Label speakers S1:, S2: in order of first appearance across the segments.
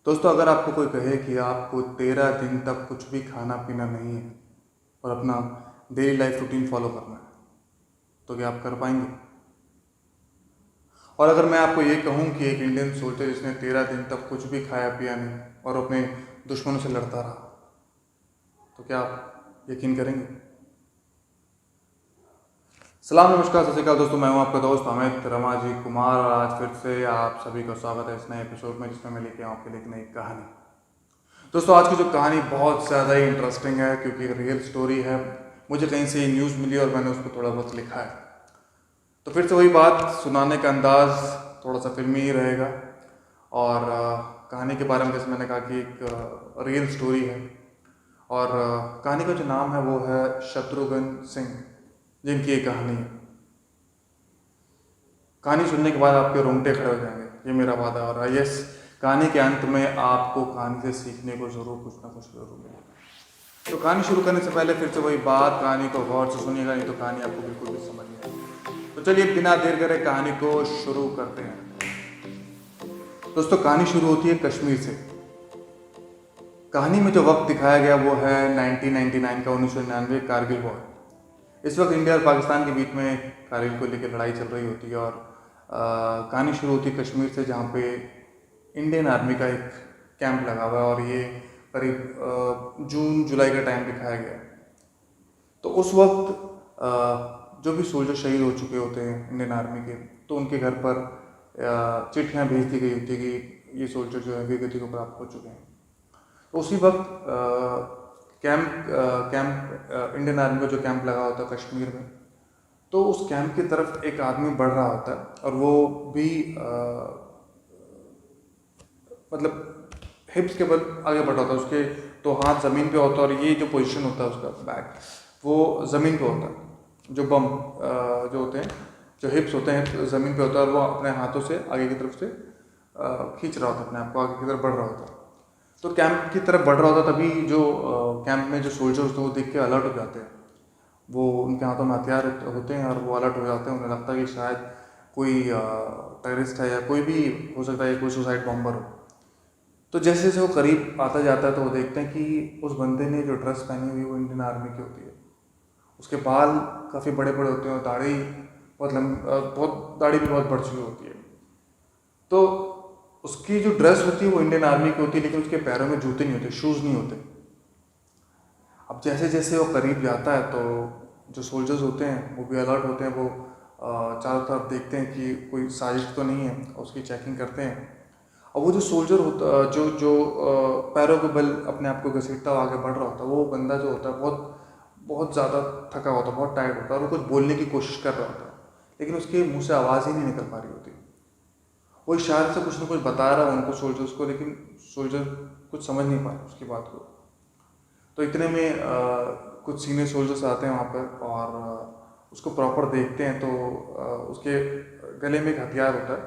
S1: दोस्तों, अगर आपको कोई कहे कि आपको 13 दिन तक कुछ भी खाना पीना नहीं है और अपना डेली लाइफ रूटीन फॉलो करना है, तो क्या आप कर पाएंगे? और अगर मैं आपको ये कहूँ कि एक इंडियन सोल्जर जिसने 13 दिन तक कुछ भी खाया पिया नहीं और अपने दुश्मनों से लड़ता रहा, तो क्या आप यकीन करेंगे? सलाम, नमस्कार, सत श्री अकाल दोस्तों। मैं हूँ आपका दोस्त अमित रमाजी कुमार और आज फिर से आप सभी का स्वागत है इस नए एपिसोड में, जिसमें मैं लेके आऊँ आपके लिए एक नई कहानी। दोस्तों, आज की जो कहानी बहुत ज़्यादा ही इंटरेस्टिंग है क्योंकि रियल स्टोरी है। मुझे कहीं से न्यूज़ मिली और मैंने उसको थोड़ा बहुत लिखा है। तो फिर से वही बात, सुनाने का अंदाज थोड़ा सा फिल्मी ही रहेगा। और कहानी के बारे में जैसे मैंने कहा कि एक रियल स्टोरी है। और कहानी का जो नाम है वो है शत्रुघ्न सिंह, जिनकी एक कहानी है। कहानी सुनने के बाद आपके रोंगटे खड़े हो जाएंगे, ये मेरा वादा। और यस, कहानी के अंत में आपको कहानी से सीखने को ज़रूर कुछ ना कुछ ज़रूर मिलेगा। तो कहानी शुरू करने से पहले फिर से वही बात, कहानी को गौर से सुनिएगा, नहीं तो कहानी आपको बिल्कुल भी समझ नहीं आएगी। तो चलिए बिना देर करे कहानी को शुरू करते हैं। दोस्तों, कहानी शुरू होती है कश्मीर से। कहानी में जो वक्त दिखाया गया वो है 1999 का, 1999 कारगिल वॉर। इस वक्त इंडिया और पाकिस्तान के बीच में कारगिल को लेकर लड़ाई चल रही होती है। और कहानी शुरू होती है कश्मीर से, जहाँ पे इंडियन आर्मी का एक कैंप लगा हुआ है और ये करीब जून जुलाई का टाइम दिखाया गया है। तो उस वक्त जो भी सोल्जर शहीद हो चुके होते हैं इंडियन आर्मी के, तो उनके घर पर चिट्ठियाँ भेज दी गई होती है कि ये सोल्जर जो है वीरगति को प्राप्त हो चुके हैं। तो उसी वक्त कैंप इंडियन आर्मी का जो कैंप लगा होता है कश्मीर में, तो उस कैंप की तरफ एक आदमी बढ़ रहा होता है और वो भी मतलब हिप्स के बल आगे बढ़ रहा होता है। उसके तो हाथ ज़मीन पे होता है और ये जो पोजीशन होता है उसका बैक, वो ज़मीन पे होता है। जो बम जो होते हैं, जो हिप्स होते हैं ज़मीन पे होता है और वो अपने हाथों से आगे की तरफ से खींच रहा होता है, अपने आप को आगे की तरफ बढ़ रहा होता है। तो कैंप की तरफ बढ़ रहा होता, तभी जो कैंप में जो सोल्जर्स होते हैं वो देख के अलर्ट हो जाते हैं। वो उनके हाथों में हथियार होते हैं और वो अलर्ट हो जाते हैं। उन्हें लगता है कि शायद कोई टेररिस्ट है या कोई भी हो सकता है, कोई सुसाइड बॉम्बर हो। तो जैसे जैसे वो करीब आता जाता है तो वो देखते हैं कि उस बंदे ने जो ड्रेस पहनी हुई है वो इंडियन आर्मी की होती है। उसके बाल काफ़ी बड़े बड़े होते हैं और दाढ़ी बहुत दाढ़ी भी बहुत बढ़ चुकी होती है। तो उसकी जो ड्रेस होती है वो इंडियन आर्मी की होती है, लेकिन उसके पैरों में जूते नहीं होते, शूज़ नहीं होते। अब जैसे जैसे वो करीब जाता है तो जो सोल्जर्स होते हैं वो भी अलर्ट होते हैं। वो चारों तरफ देखते हैं कि कोई साजिश तो नहीं है, उसकी चेकिंग करते हैं। और वो जो सोल्जर होता जो जो पैरों के बल अपने आप को घसीटता हुआ आगे बढ़ रहा होता है, वो बंदा जो होता है बहुत बहुत ज़्यादा थका होता है, बहुत टायर्ड होता है और वो कुछ बोलने की कोशिश कर रहा होता है, लेकिन उसके मुंह से आवाज़ ही नहीं निकल पा रही होती। वो इशारे से कुछ ना कुछ बता रहा है उनको, सोल्जर्स को, लेकिन सोल्जर कुछ समझ नहीं पा रहे उसकी बात को। तो इतने में कुछ सीनियर सोल्जर्स आते हैं वहाँ पर और उसको प्रॉपर देखते हैं। तो उसके गले में एक हथियार होता है,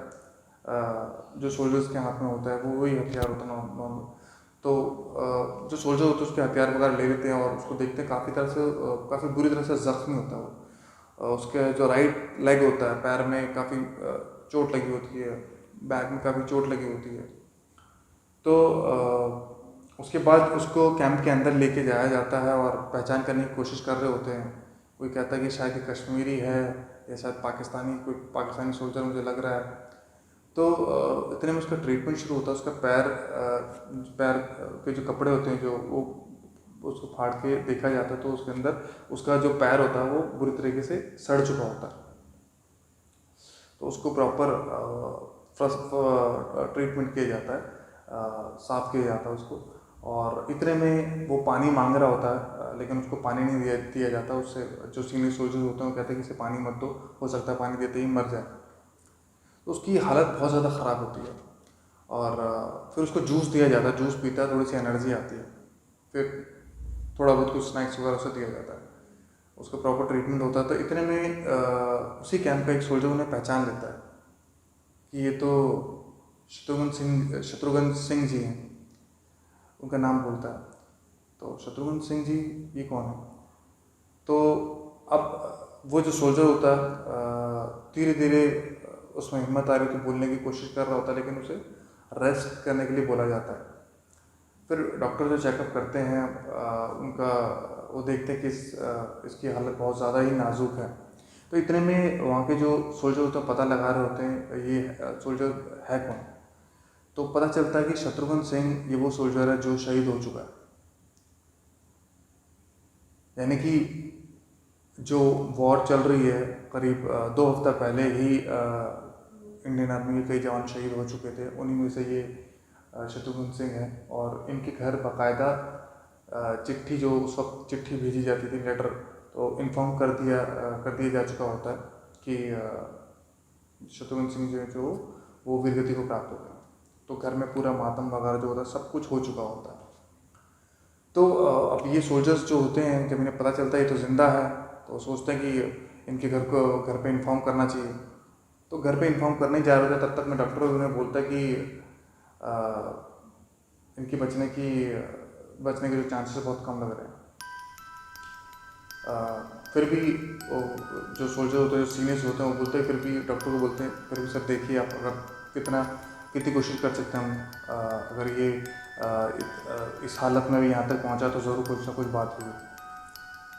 S1: जो सोल्जर्स के हाथ में होता है वो वही हथियार होता है नॉर्मल। तो जो सोल्जर होते हैं उसके हथियार वगैरह ले लेते हैं और उसको देखते हैं, काफ़ी बुरी तरह से ज़ख्मी होता है वो। उसके जो राइट लेग होता है, पैर में काफ़ी चोट लगी होती है, बैक में काफ़ी चोट लगी होती है। तो उसके बाद उसको कैंप के अंदर लेके जाया जाता है और पहचान करने की कोशिश कर रहे होते हैं। कोई कहता है कि शायद ये कश्मीरी है या शायद कोई पाकिस्तानी सोल्जर मुझे लग रहा है। तो इतने में उसका ट्रीटमेंट शुरू होता है। उसका पैर के जो कपड़े होते हैं जो वो उसको फाड़ के देखा जाता है, तो उसके अंदर उसका जो पैर होता है वो बुरी तरीके से सड़ चुका होता है। तो उसको प्रॉपर फर्स्ट ट्रीटमेंट किया जाता है, साफ़ किया जाता है उसको। और इतने में वो पानी मांग रहा होता है, लेकिन उसको पानी नहीं दिया जाता। उससे जो सीनियर सोल्जर्स होते हैं वो कहते हैं कि इसे पानी मत दो, हो सकता है पानी देते ही मर जाए। तो उसकी हालत बहुत ज़्यादा ख़राब होती है और फिर उसको जूस दिया जाता है। जूस पीता है, थोड़ी सी एनर्जी आती है। फिर थोड़ा बहुत कुछ स्नैक्स वगैरह उसे दिया जाता है, उसका प्रॉपर ट्रीटमेंट होता है। तो इतने में उसी कैंप का एक सोल्जर उन्हें पहचान लेता है कि ये तो शत्रुघ्न सिंह जी हैं। उनका नाम बोलता है, तो शत्रुघ्न सिंह जी ये कौन है? तो अब वो जो सोल्जर होता है धीरे धीरे उसमें हिम्मत आ रही होती, बोलने की कोशिश कर रहा होता है, लेकिन उसे रेस्ट करने के लिए बोला जाता है। फिर डॉक्टर जो चेकअप करते हैं उनका वो देखते हैं कि इसकी हालत बहुत ज़्यादा ही नाजुक है। तो इतने में वहाँ के जो सोल्जर होते हैं पता लगा रहे होते हैं ये सोल्जर है कौन। तो पता चलता है कि शत्रुघ्न सिंह ये वो सोल्जर है जो शहीद हो चुका है। यानी कि जो वॉर चल रही है करीब 2 हफ्ता पहले ही इंडियन आर्मी के कई जवान शहीद हो चुके थे। उन्हीं में से ये शत्रुघ्न सिंह है। और इनके घर बाकायदा चिट्ठी, जो उस वक्त चिट्ठी भेजी जाती थी, लेटर, तो इन्फॉर्म कर दिया जा चुका होता है कि शत्रुघ्न सिंह जो वो वीरगति को प्राप्त हो गए। तो घर में पूरा मातम वगैरह जो होता है सब कुछ हो चुका होता है। तो अब ये सोल्जर्स जो होते हैं, जब इन्हें पता चलता है ये तो ज़िंदा है, तो सोचते हैं कि इनके घर पे इन्फॉर्म करना चाहिए। तो घर पे इन्फॉर्म करने ही जा रहे थे, तब तक में डॉक्टर उन्हें बोलता है कि इनकी बचने के जो चांसेस बहुत कम लग रहे हैं। फिर भी जो सोल्जर होते हैं, जो सीनियर्स होते हैं, वो बोलते हैं, फिर भी डॉक्टर को बोलते हैं, फिर भी सर देखिए आप अगर कितनी कोशिश कर सकते हैं हम, अगर ये इस हालत में भी यहाँ तक पहुँचा तो ज़रूर कुछ ना कुछ बात हुई।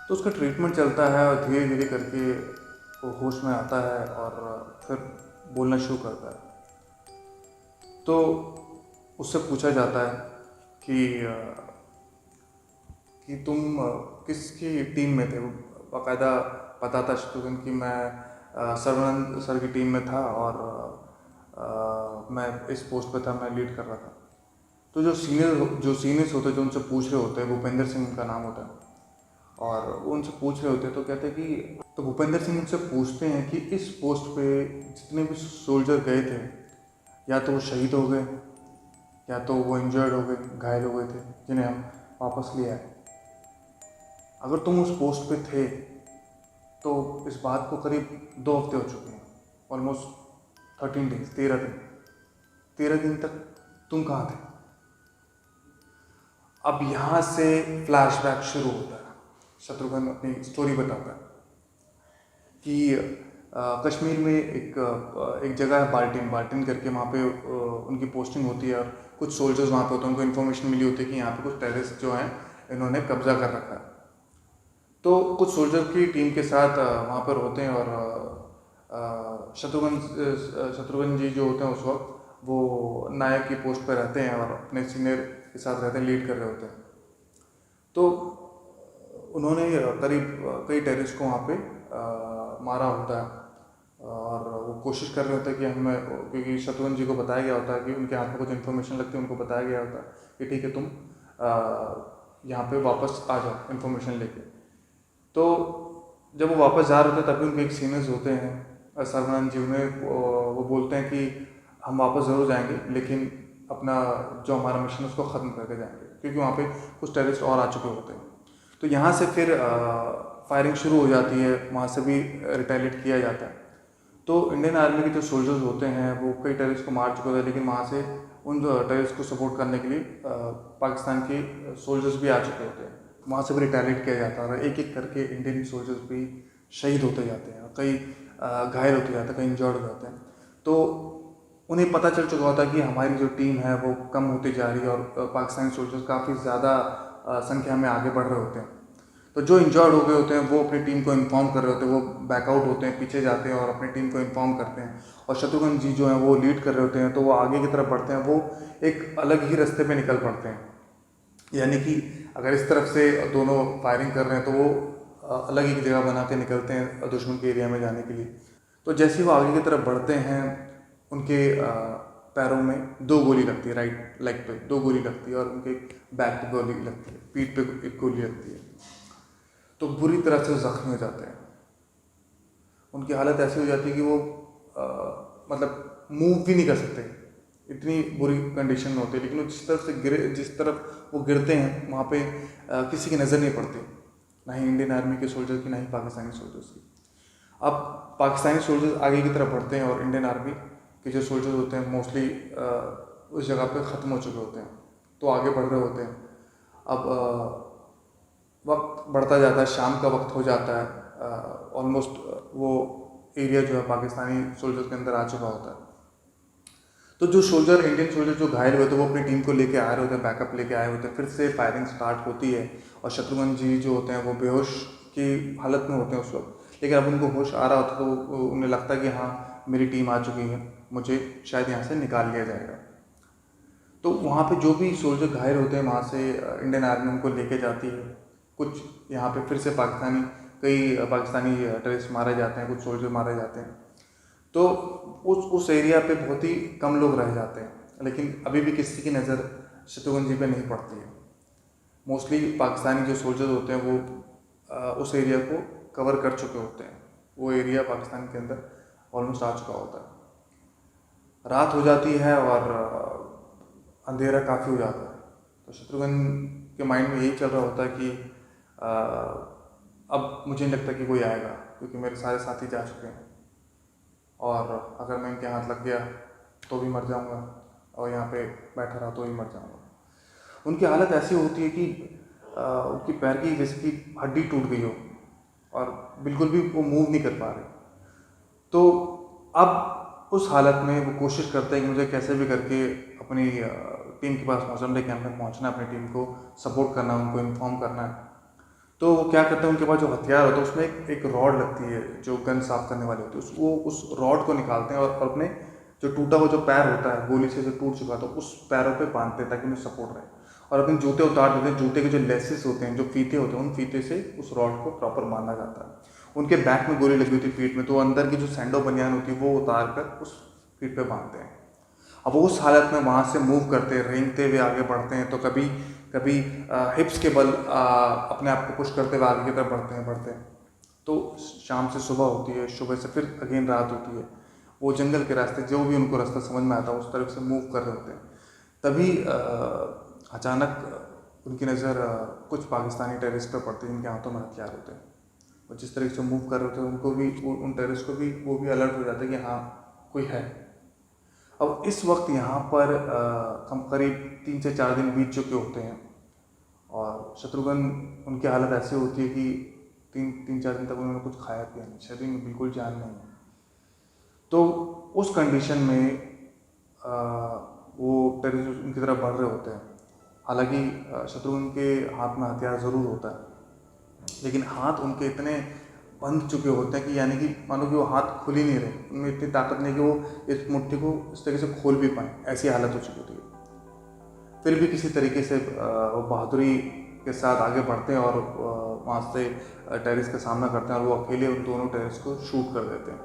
S1: तो उसका ट्रीटमेंट चलता है और धीरे धीरे करके वो होश में आता है और फिर बोलना शुरू करता है। तो उससे पूछा जाता है कि तुम किसकी टीम में थे। वो बाकायदा पता था शत्रुघ्न कि मैं सर्वानंद सर की टीम में था और मैं इस पोस्ट पे था, मैं लीड कर रहा था। तो जो सीनियर्स होते हैं, जो उनसे पूछ रहे होते हैं, भूपेंद्र सिंह उनका नाम होता है, और वो उनसे पूछ रहे होते हैं तो कहते हैं कि, तो भूपेंद्र सिंह उनसे पूछते हैं कि इस पोस्ट पे जितने भी सोल्जर गए थे, या तो वो शहीद हो गए या तो वो इंजर्ड हो गए, घायल हो गए थे, जिन्हें हम वापस ले आए। अगर तुम उस पोस्ट पे थे तो इस बात को करीब 2 हफ्ते हो चुके हैं, ऑलमोस्ट 13 डेज, 13 दिन तक तुम कहाँ थे। अब यहाँ से फ्लैशबैक शुरू होता है। शत्रुघ्न अपनी स्टोरी बताता है कि कश्मीर में एक जगह है बाल्टिन करके, वहाँ पे उनकी पोस्टिंग होती है और कुछ सोल्जर्स वहाँ पे होते हैं। उनको इन्फॉर्मेशन मिली होती है कि यहाँ पे कुछ टेररिस्ट जो हैं इन्होंने कब्जा कर रखा है। तो कुछ सोल्जर की टीम के साथ वहाँ पर होते हैं और शत्रुघ्न जी जो होते हैं उस वक्त वो नायक की पोस्ट पर रहते हैं और अपने सीनियर के साथ रहते हैं, लीड कर रहे होते हैं। तो उन्होंने करीब कई टेररिस्ट को वहाँ पे मारा होता है और वो कोशिश कर रहे होते हैं कि हमें, क्योंकि शत्रुघ्न जी को बताया गया होता है कि उनके हाथ में कुछ इन्फॉर्मेशन लगती है, उनको बताया गया होता है कि ठीक है तुम यहाँ पे वापस आ जाओ इन्फॉर्मेशन लेके। तो जब वो वापस जा रहे थे तभी उनके एक सीनियर्स होते हैं सर्वनंद जी, उन्हें वो बोलते हैं कि हम वापस ज़रूर जाएंगे, लेकिन अपना जो हमारा मिशन है उसको ख़त्म करके जाएंगे, क्योंकि वहाँ पे कुछ टेररिस्ट और आ चुके होते हैं। तो यहाँ से फिर फायरिंग शुरू हो जाती है, वहाँ से भी रिटेलिएट किया जाता है। तो इंडियन आर्मी के जो सोल्जर्स होते हैं वो कई टेररिस्ट को मार चुके थे, लेकिन वहाँ से उन टेररिस्ट को सपोर्ट करने के लिए पाकिस्तान के सोल्जर्स भी आ चुके होते हैं। वहाँ से भी रिटेलिएट किया जाता है और एक एक करके इंडियन सोल्जर्स भी शहीद होते जाते हैं, कई घायल होते जाते हैं, कई इंजर्ड हो जाते हैं। तो उन्हें पता चल चुका होता है कि हमारी जो टीम है वो कम होती जा रही है और पाकिस्तानी सोल्जर्स काफ़ी ज़्यादा संख्या में आगे बढ़ रहे होते हैं। तो जो इंजर्ड हो गए होते हैं वो अपनी टीम को इन्फॉर्म कर रहे होते हैं, वो बैकआउट होते हैं, पीछे जाते हैं और अपनी टीम को इन्फॉर्म करते हैं। और शत्रुघ्न जी जो हैं वो लीड कर रहे होते हैं, तो वो आगे की तरफ बढ़ते हैं, वो एक अलग ही रास्ते पे निकल पड़ते हैं। यानी कि अगर इस तरफ से दोनों फायरिंग कर रहे हैं तो वो अलग ही जगह बना के निकलते हैं दुश्मन के एरिया में जाने के लिए। तो जैसे ही वो आगे की तरफ बढ़ते हैं, उनके पैरों में 2 गोली लगती है, राइट लेग पे 2 गोली लगती है और उनके बैक पे गोली लगती है, पीठ पे एक गोली लगती है। तो बुरी तरह से जख्मी हो जाते हैं। उनकी हालत ऐसी हो जाती है कि वो मतलब मूव भी नहीं कर सकते, इतनी बुरी कंडीशन में होते हैं। लेकिन वो जिस तरफ वो गिरते हैं वहाँ पे किसी की नज़र नहीं पड़ती, ना ही इंडियन आर्मी के सोल्जर्स की, ना ही पाकिस्तानी सोल्जर्स की। अब पाकिस्तानी सोल्जर्स आगे की तरफ बढ़ते हैं और इंडियन आर्मी के जो सोल्जर्स होते हैं मोस्टली उस जगह पे ख़त्म हो चुके होते हैं, तो आगे बढ़ रहे होते हैं। अब वक्त बढ़ता जाता है, शाम का वक्त हो जाता है, ऑलमोस्ट वो एरिया जो है पाकिस्तानी सोल्जर्स के अंदर आ चुका होता है। तो जो सोल्जर, इंडियन सोल्जर जो घायल हुए थे, वो अपनी टीम को लेके आ रहे होते हैं, बैकअप लेके आए होते हैं, फिर से फायरिंग स्टार्ट होती है और शत्रुघ्न जी जो होते हैं वो बेहोश की हालत में होते हैं उस वक्त। लेकिन अब उनको होश आ रहा होता है तो उन्हें लगता है कि हाँ मेरी टीम आ चुकी है, मुझे शायद यहाँ से निकाल लिया जाएगा। तो वहाँ पे जो भी सोल्जर घायल होते हैं वहाँ से इंडियन आर्मी उनको लेके जाती है। कुछ यहाँ पे फिर से कई पाकिस्तानी टेररिस्ट मारे जाते हैं, कुछ सोल्जर मारे जाते हैं। तो उस एरिया पे बहुत ही कम लोग रह जाते हैं, लेकिन अभी भी किसी की नज़र शत्रुघ्न जी पे नहीं पड़ती है। मोस्टली पाकिस्तानी जो सोल्जर्स होते हैं वो उस एरिया को कवर कर चुके होते हैं, वो एरिया पाकिस्तान के अंदर ऑलमोस्ट आ चुका होता है। रात हो जाती है और अंधेरा काफ़ी हो जाता है। तो शत्रुघ्न के माइंड में यही चल रहा होता है कि अब मुझे नहीं लगता कि कोई आएगा, क्योंकि मेरे सारे साथी जा चुके हैं और अगर मैं इनके हाथ लग गया तो भी मर जाऊंगा और यहाँ पे बैठा रहा तो भी मर जाऊंगा। उनकी हालत ऐसी होती है कि उनकी पैर की जैसे कि हड्डी टूट गई हो और बिल्कुल भी वो मूव नहीं कर पा रहे। तो अब उस हालत में वो कोशिश करते हैं कि मुझे कैसे भी करके अपनी टीम के पास पहुँचना, उनके कैंप में पहुँचना, अपनी टीम को सपोर्ट करना, उनको इन्फॉर्म करना है। तो वो क्या करते हैं, उनके पास जो हथियार होता है उसमें एक रॉड लगती है जो गन साफ करने वाली होती है, वो उस रॉड को निकालते हैं और अपने जो टूटा हुआ जो पैर होता है गोली से जो टूट चुका था उस पैरों पे बांधते हैं ताकि उन्हें सपोर्ट रहे, और अपने जूते उतार देते हैं। जूते के जो लेसेस होते हैं, जो फीते होते हैं, उन फीते से उस रॉड को प्रॉपर बांधा जाता है। उनके बैक में गोली लगी हुई थी पीठ में, तो अंदर की जो सैंडो बनियान होती है वो उतार कर उस पीठ पे बांधते हैं। अब उस हालत में वहाँ से मूव करते हैं, रेंगते हुए आगे बढ़ते हैं। तो कभी कभी हिप्स के बल अपने आप को पुश करते हुए आगे की तरफ बढ़ते हैं। तो शाम से सुबह होती है, सुबह से फिर अगेन रात होती है। वो जंगल के रास्ते, जो भी उनको रास्ता समझ में आता है उस तरफ से मूव कर रहे होते हैं। तभी अचानक उनकी नज़र कुछ पाकिस्तानी टेररिस्ट पर पड़ती है जिनके हाथों में हथियार होते हैं। और जिस तरीके से मूव कर रहे होते हैं उनको भी, उन टेररिस्ट को भी वो भी अलर्ट हो जाता है कि हाँ कोई है। अब इस वक्त यहाँ पर हम करीब 3 से 4 दिन बीत चुके होते हैं और शत्रुघ्न, उनकी हालत ऐसी होती है कि तीन चार दिन तक उन्होंने कुछ खाया पिया नहीं, शरीर में बिल्कुल जान नहीं है। तो उस कंडीशन में वो टेररिस्ट उनकी तरफ बढ़ रहे होते हैं। हालांकि शत्रुघ्न के हाथ में हथियार ज़रूर होता है, लेकिन हाथ उनके इतने बंध चुके होते हैं कि यानी कि मानो कि वो हाथ खुल ही नहीं रहे, उनमें इतनी ताकत नहीं कि वो इस मुट्ठी को इस तरीके से खोल भी पाएँ, ऐसी हालत हो चुकी होती है। फिर भी किसी तरीके से वो बहादुरी के साथ आगे बढ़ते हैं और वहाँ से टेररिस्ट का सामना करते हैं और वो अकेले उन दोनों टेररिस्ट को शूट कर देते हैं।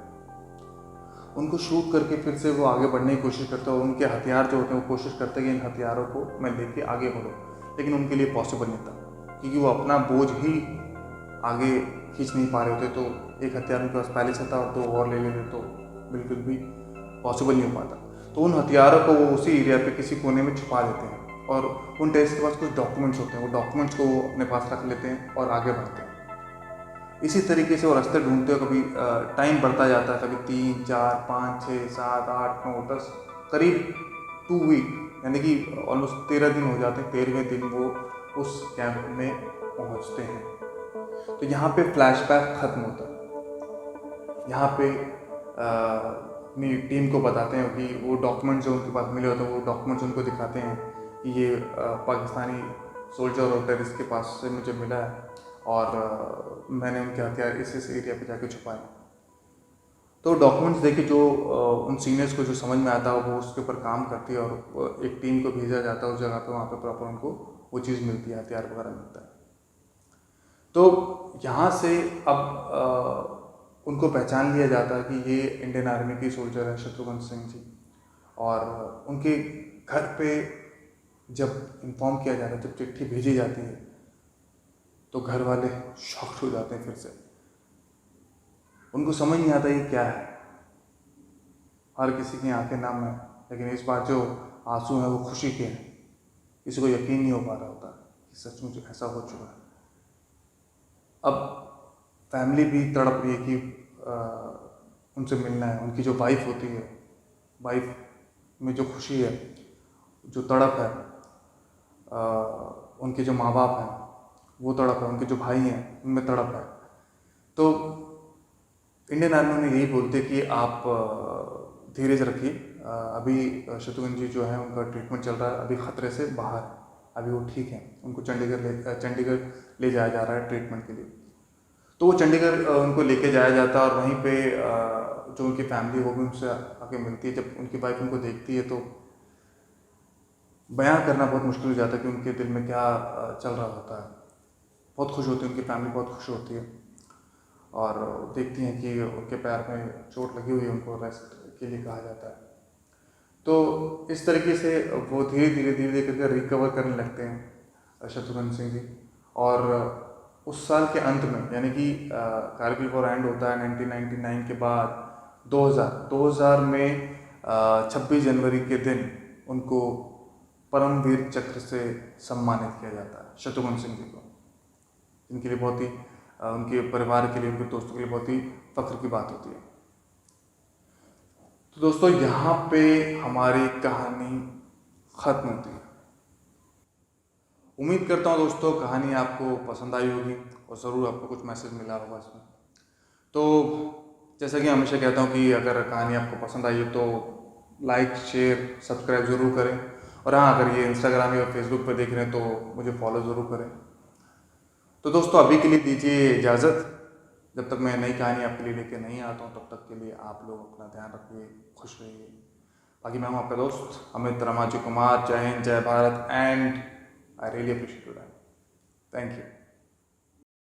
S1: उनको शूट करके फिर से वो आगे बढ़ने की कोशिश करते हैं और उनके हथियार जो होते हैं वो कोशिश करते हैं कि इन हथियारों को मैं लेके आगे बढ़ूँ, लेकिन उनके लिए पॉसिबल नहीं था क्योंकि वो अपना बोझ ही आगे खींच नहीं पा रहे होते। तो एक हथियार उनके पास पहले से था और 2 और ले लेते तो बिल्कुल भी पॉसिबल नहीं हो पाता। तो उन हथियारों को वो उसी एरिया पे किसी कोने में छुपा देते हैं और उन टेररिस्ट के पास कुछ डॉक्यूमेंट्स होते हैं, वो डॉक्यूमेंट्स को वो अपने पास रख लेते हैं और आगे बढ़ते हैं। इसी तरीके से वो रास्ते ढूंढते हो, कभी टाइम बढ़ता जाता है, कभी 3, 4, 5, 6, 7, 8, 9, 10, करीब 2 वीक यानी कि ऑलमोस्ट 13 दिन हो जाते हैं। 13वें दिन वो उस कैंप में पहुंचते हैं। तो यहाँ पे फ्लैशबैक खत्म होता है। यहाँ पे अपनी टीम को बताते हैं कि वो डॉक्यूमेंट्स जो उनके पास मिले होते हैं वो डॉक्यूमेंट्स उनको दिखाते हैं कि ये पाकिस्तानी सोल्जर और टेररिस्ट के पास से मुझे मिला है और मैंने उनके हथियार इस एरिया पे जाके छुपाए। तो डॉक्यूमेंट्स देके जो उन सीनियर्स को जो समझ में आता है वो उसके ऊपर काम करती है और एक टीम को भेजा जाता है उस जगह पे, वहाँ पे प्रॉपर उनको वो चीज़ मिलती है, हथियार वगैरह मिलता है। तो यहाँ से अब उनको पहचान लिया जाता है कि ये इंडियन आर्मी की सोल्जर है शत्रुघ्न सिंह जी। और उनके घर पे जब इन्फॉर्म किया जाता है, जब चिट्ठी भेजी जाती है तो घर वाले शॉक्ड हो जाते हैं। फिर से उनको समझ नहीं आता ये क्या है। हर किसी की आंखें नम है, लेकिन इस बार जो आंसू हैं वो खुशी के हैं। किसी को यकीन नहीं हो पा रहा होता कि सचमुच ऐसा हो चुका है। अब फैमिली भी तड़प रही है कि उनसे मिलना है। उनकी जो वाइफ होती है, वाइफ में जो खुशी है, जो तड़प है, उनके जो माँ बाप हैं वो तड़प है, उनके जो भाई हैं उनमें तड़प है। तो इंडियन आर्मी में यही बोलते कि आप धीरज रखिए, अभी शत्रुघ्न जी जो है उनका ट्रीटमेंट चल रहा है, अभी ख़तरे से बाहर है, अभी वो ठीक हैं, उनको चंडीगढ़ ले जाया जा रहा है ट्रीटमेंट के लिए। तो वो चंडीगढ़ उनको लेके जाया जाता है और वहीं पे जो उनकी फैमिली वो भी उनसे आके मिलती है। जब उनकी वाइफ उनको देखती है तो बयां करना बहुत मुश्किल हो जाता है कि उनके दिल में क्या चल रहा होता है। बहुत खुश होती है, उनकी फैमिली बहुत खुश होती है और देखती हैं कि उनके पैर में चोट लगी हुई है, उनको रेस्ट के लिए कहा जाता है। तो इस तरीके से वो धीरे धीरे करके रिकवर करने लगते हैं शत्रुघ्न सिंह जी। और उस साल के अंत में यानी कि कारगिल वॉर एंड होता है 1999 के बाद 2000 में 26 जनवरी के दिन उनको परमवीर चक्र से सम्मानित किया जाता है शत्रुघ्न सिंह जी को, जिनके लिए बहुत ही उनके परिवार के लिए, उनके दोस्तों के लिए बहुत ही फख्र की बात होती है। तो दोस्तों यहाँ पे हमारी कहानी ख़त्म होती है। उम्मीद करता हूँ दोस्तों कहानी आपको पसंद आई होगी और ज़रूर आपको कुछ मैसेज मिला होगा इसमें। तो जैसा कि हमेशा कहता हूँ कि अगर कहानी आपको पसंद आई हो तो लाइक, शेयर, सब्सक्राइब ज़रूर करें। और हाँ, अगर ये इंस्टाग्राम या फेसबुक पर देख रहे हैं तो मुझे फॉलो ज़रूर करें। तो दोस्तों अभी के लिए दीजिए इजाज़त। जब तक मैं नई कहानी आपके लिए लेके नहीं आता हूँ तब तक के लिए आप लोग अपना ध्यान रखिए, खुश रहिए। बाकी मैं हूँ आपका दोस्त अमित रामाजी कुमार। जय हिंद, जय Bharat and I really appreciate your time. Thank you.